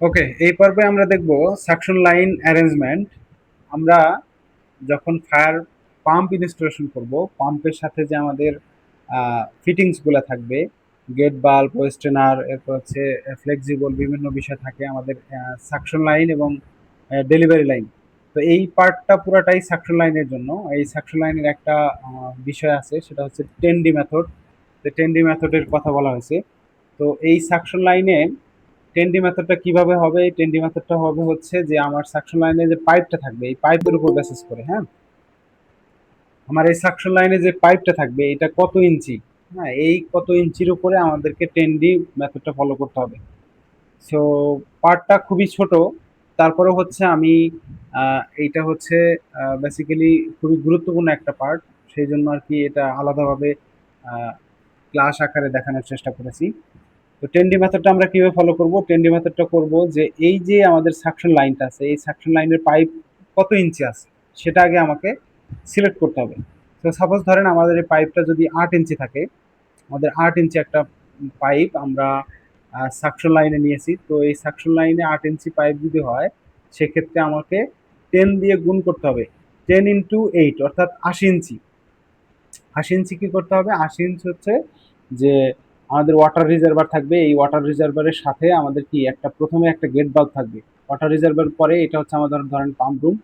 ওকে, এই পর্বে আমরা দেখব সাকশন লাইন অ্যারেঞ্জমেন্ট। আমরা যখন ফায়ার পাম্প ইনস্টলেশন করব, পাম্পের সাথে যে আমাদের ফিটিংসগুলো থাকবে, গেট বাল্ব, ওয়েস্টেনার, এরপর হচ্ছে ফ্লেক্সিবল বিভিন্ন বিষয় থাকে আমাদের সাকশন লাইন এবং ডেলিভারি লাইন। তো এই পার্টটা পুরাটাই সাকশন লাইনের জন্য। এই সাকশন লাইনের একটা বিষয় আছে, সেটা হচ্ছে 10D মেথড। তো 10D মেথডের কথা বলা হয়েছে। তো এই সাকশন লাইনে 10D মেথডটা কিভাবে হবে? 10D মেথডটা হবে হচ্ছে যে আমার সাকশন লাইনে যে পাইপটা থাকবে, এই পাইপের উপর বেসিস করে, হ্যাঁ, আমার এই সাকশন লাইনে যে পাইপটা থাকবে এটা কত ইঞ্চি, হ্যাঁ, এই কত ইঞ্চির উপরে আমাদেরকে 10D মেথডটা ফলো করতে হবে। সো পার্টটা খুবই ছোট, তারপরে হচ্ছে আমি এইটা হচ্ছে বেসিক্যালি খুবই গুরুত্বপূর্ণ একটা পার্ট, সেই জন্য আর কি এটা আলাদাভাবে ক্লাস আকারে দেখানোর চেষ্টা করেছি। তো 10D মেথডটা আমরা কিভাবে ফলো করব? 10D মেথডটা করব যে এই যে আমাদের সাকশন লাইনটা আছে, এই সাকশন লাইনের পাইপ কত ইঞ্চি আছে সেটা আগে আমাকে সিলেক্ট করতে হবে। তো সাপোজ ধরেন আমাদের এই পাইপটা যদি 8 ইঞ্চি থাকে, আমাদের 8 ইঞ্চি একটা পাইপ আমরা সাকশন লাইনে নিয়েছি। তো এই সাকশন লাইনে 8 ইঞ্চি পাইপ যদি হয়, সেক্ষেত্রে আমাকে 10 দিয়ে গুণ করতে হবে। 10 × 8 অর্থাৎ 80 ইঞ্চি। 80 ইঞ্চি কি করতে হবে? 80 ইঞ্চি হচ্ছে যে আমাদের ওয়াটার রিজার্ভার থাকবে, এই ওয়াটার রিজার্ভারের সাথে আমাদের কি একটা প্রথমে একটা গেট বাল্ব থাকবে। ওয়াটার রিজার্ভার পরে এটা হচ্ছে আমাদের ধরেন পাম্প রুম,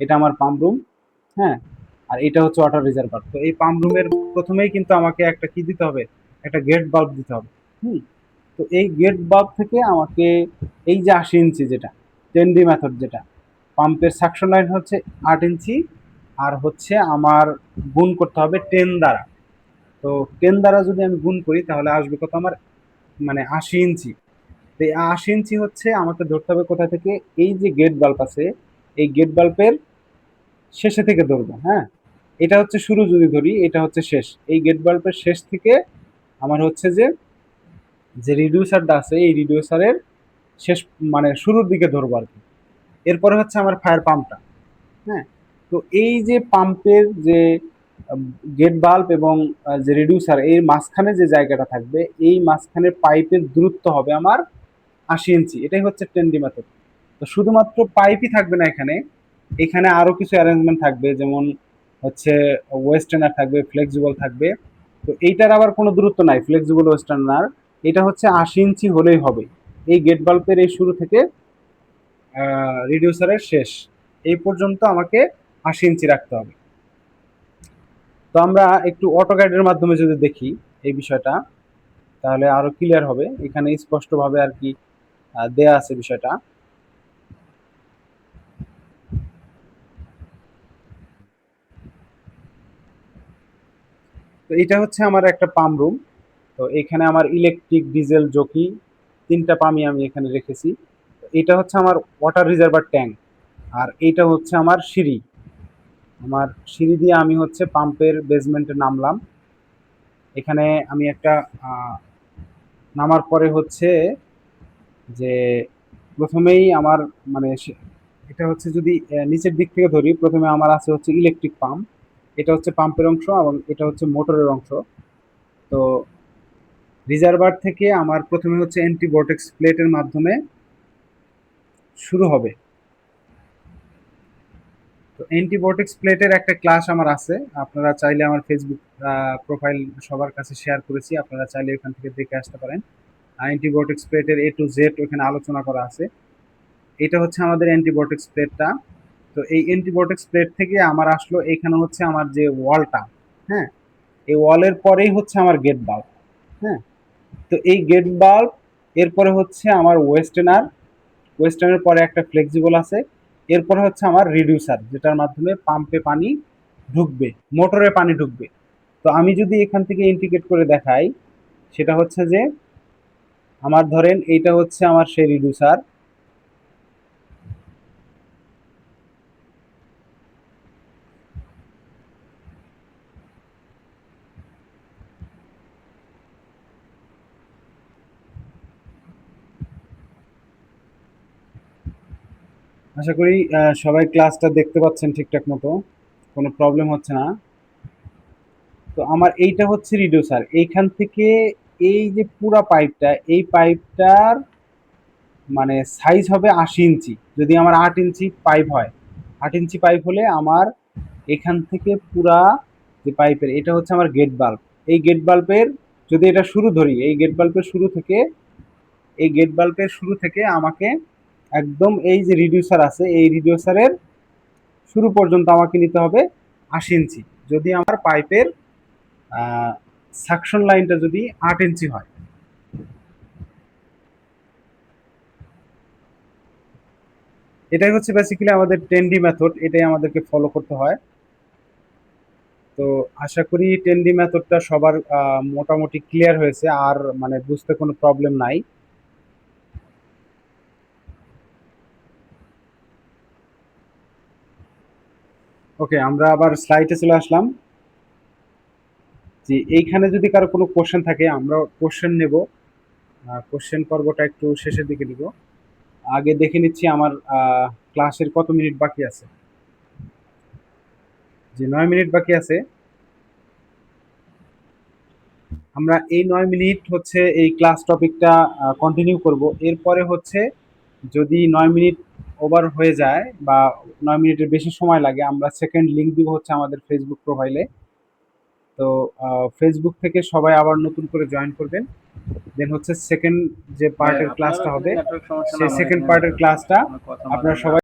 এটা আমার পাম্প রুম, হ্যাঁ, আর এটা হচ্ছে ওয়াটার রিজার্ভার। তো এই পাম্প রুমের প্রথমেই কিন্তু আমাকে একটা কি দিতে হবে? একটা গেট বাল্ব দিতে হবে। হুম। তো এই গেট বাল্ব থেকে আমাকে এই যে 80 ইঞ্চি যেটা 10D মেথড, যেটা পাম্পের সাকশন লাইন হচ্ছে 8 ইঞ্চি, আর হচ্ছে আমার গুণ করতে হবে 10 দ্বারা। তো 10 দ্বারা যদি আমি গুণ করি তাহলে আসবে কত আমার, মানে 80 ইঞ্চি। তো এই 80 ইঞ্চি হচ্ছে আমাকে ধরতে হবে কোথা থেকে? এই যে গেট বাল্ব আছে, এই গেট বাল্বের শেষে থেকে ধরবো, হ্যাঁ, এটা হচ্ছে শুরু যদি ধরি, এটা হচ্ছে শেষ। এই গেট বাল্বের শেষ থেকে আমার হচ্ছে যে যে রিডিউসারটা আছে, এই রিডিউসারের শেষ মানে শুরুর দিকে ধরবো আর কি। এরপরে হচ্ছে আমার ফায়ার পাম্পটা, হ্যাঁ। তো এই যে পাম্পের যে গেট বাল্ব এবং যে রিডিউসার, এর মাঝখানে যে জায়গাটা থাকবে, এই মাঝখানের পাইপের দূরত্ব হবে আমার 80 ইঞ্চি। এটাই হচ্ছে 10D মেথড। তো শুধুমাত্র পাইপই থাকবে না এখানে, এখানে আরো কিছু অ্যারেঞ্জমেন্ট থাকবে, যেমন হচ্ছে ওয়েস্টার্নার থাকবে, ফ্লেক্সিবল থাকবে। তো এইটার আবার কোনো দূরত্ব নাই, ফ্লেক্সিবল ওয়েস্টার্নার। এটা হচ্ছে 80 ইঞ্চি হলেই হবে। এই গেট বাল্বের এই শুরু থেকে রিডিউসারের শেষ এই পর্যন্ত আমাকে 80 ইঞ্চি রাখতে হবে। তো আমরা একটু অটোক্যাডের মাধ্যমে যদি দেখি এই বিষয়টা, তাহলে আরো ক্লিয়ার হবে। এখানে স্পষ্টভাবে আর কি দেয়া আছে বিষয়টা। তো এটা হচ্ছে আমার একটা পাম্প রুম। তো এখানে আমার ইলেকট্রিক, ডিজেল, জকি তিনটা পাম্পই আমি এখানে রেখেছি। এটা হচ্ছে আমার ওয়াটার রিজার্ভার ট্যাঙ্ক, আর এইটা হচ্ছে আমার সিঁড়ি। আমার সিঁড়ি দিয়ে আমি হচ্ছে পাম্পের বেসমেন্টে নামলাম। এখানে আমি একটা নামার পরে হচ্ছে যে প্রথমেই আমার মানে এটা হচ্ছে যদি নিচের দিক থেকে ধরি, প্রথমে আমার আছে হচ্ছে ইলেকট্রিক পাম্প, এটা হচ্ছে পাম্পের অংশ এবং এটা হচ্ছে মোটরের অংশ। তো রিজার্ভার থেকে আমার প্রথমে হচ্ছে অ্যান্টিবটেক্স প্লেটের মাধ্যমে শুরু হবে। তো অ্যান্টিবটেক্স প্লেটের একটা ক্লাস আমার আছে, আপনারা চাইলে আমার ফেসবুক প্রোফাইল সবার কাছে শেয়ার করেছি, আপনারা চাইলে এখান থেকে দেখে আসতে পারেন। অ্যান্টিবটেক্স প্লেটের A to Z ওখানে আলোচনা করা আছে। এটা হচ্ছে আমাদের অ্যান্টিবটেক্স প্লেটটা। তো এই অ্যান্টিবটেক্স প্লেট থেকে আমার আসলো এখানে হচ্ছে আমার যে ওয়ালটা, হ্যাঁ, এই ওয়ালের পরেই হচ্ছে আমার গেট বাল্ব, হ্যাঁ। তো এই গেট বাল্ব, এরপরে হচ্ছে আমার ওয়েস্টার্নার, ওয়েস্টার্নের পরে একটা ফ্লেক্সিবল আছে, এরপরে হচ্ছে আমার রিডিউসার, যেটার মাধ্যমে পাম্পে পানি ঢুকবে, মোটরে পানি ঢুকবে। তো আমি যদি এখান থেকে ইন্ডিকেট করে দেখাই, সেটা হচ্ছে যে আমার ধরেন এইটা হচ্ছে আমার সেই রিডিউসার। আশা করি সবাই ক্লাসটা দেখতে পাচ্ছেন ঠিকঠাক মতো, কোনো প্রবলেম হচ্ছে না। তো আমার এইটা হচ্ছে রিডিউসার, এইখান থেকে এই যে পুরা পাইপটা, এই পাইপটার মানে সাইজ হবে ৮০ ইঞ্চি। যদি আমার ৮ ইঞ্চি পাইপ হয়, ৮ ইঞ্চি পাইপ হলে আমার এখান থেকে পুরা যে পাইপের এটা হচ্ছে আমার গেট বাল্ব। এই গেট বাল্বের যদি এটা শুরু ধরি, এই গেট বাল্বের শুরু থেকে আমাকে একদম এই যে রিডিউসার আছে, এই রিডিউসারের শুরু পর্যন্ত আমাকে নিতে হবে ৮০ ইঞ্চি। যদি আমার পাইপের সাকশন লাইনটা যদি ৮ ইঞ্চি হয়। এটাই হচ্ছে বেসিক্যালি আমাদের 10D মেথড, এটাই আমাদেরকে ফলো করতে হয়। তো আশা করি 10D মেথডটা সবার মোটামুটি ক্লিয়ার হয়েছে, আর মানে বুঝতে কোনো প্রবলেম নাই। ওকে, আমরা আবার স্লাইডে চলে আসলাম। যে এইখানে যদি কারো কোনো কোশ্চেন থাকে আমরা কোশ্চেন নেব। কোশ্চেন পর্বটা একটু শেষের দিকে নিব। আগে দেখে নিচ্ছি আমার ক্লাসের কত মিনিট বাকি আছে। যে 9 মিনিট বাকি আছে। আমরা এই 9 মিনিট হচ্ছে এই ক্লাস টপিকটা কন্টিনিউ করব। এরপরে হচ্ছে যদি 9 মিনিট ওভার হয়ে যায় বা 9 মিনিটের বেশি সময় লাগে, আমরা সেকেন্ড লিঙ্ক দিব হচ্ছে আমাদের ফেসবুক প্রোফাইলে। তো ফেসবুক থেকে সবাই আবার নতুন করে জয়েন করবেন। দেন হচ্ছে সেকেন্ড যে পার্টের ক্লাসটা হবে, সেই সেকেন্ড পার্টের ক্লাসটা আপনারা সবাই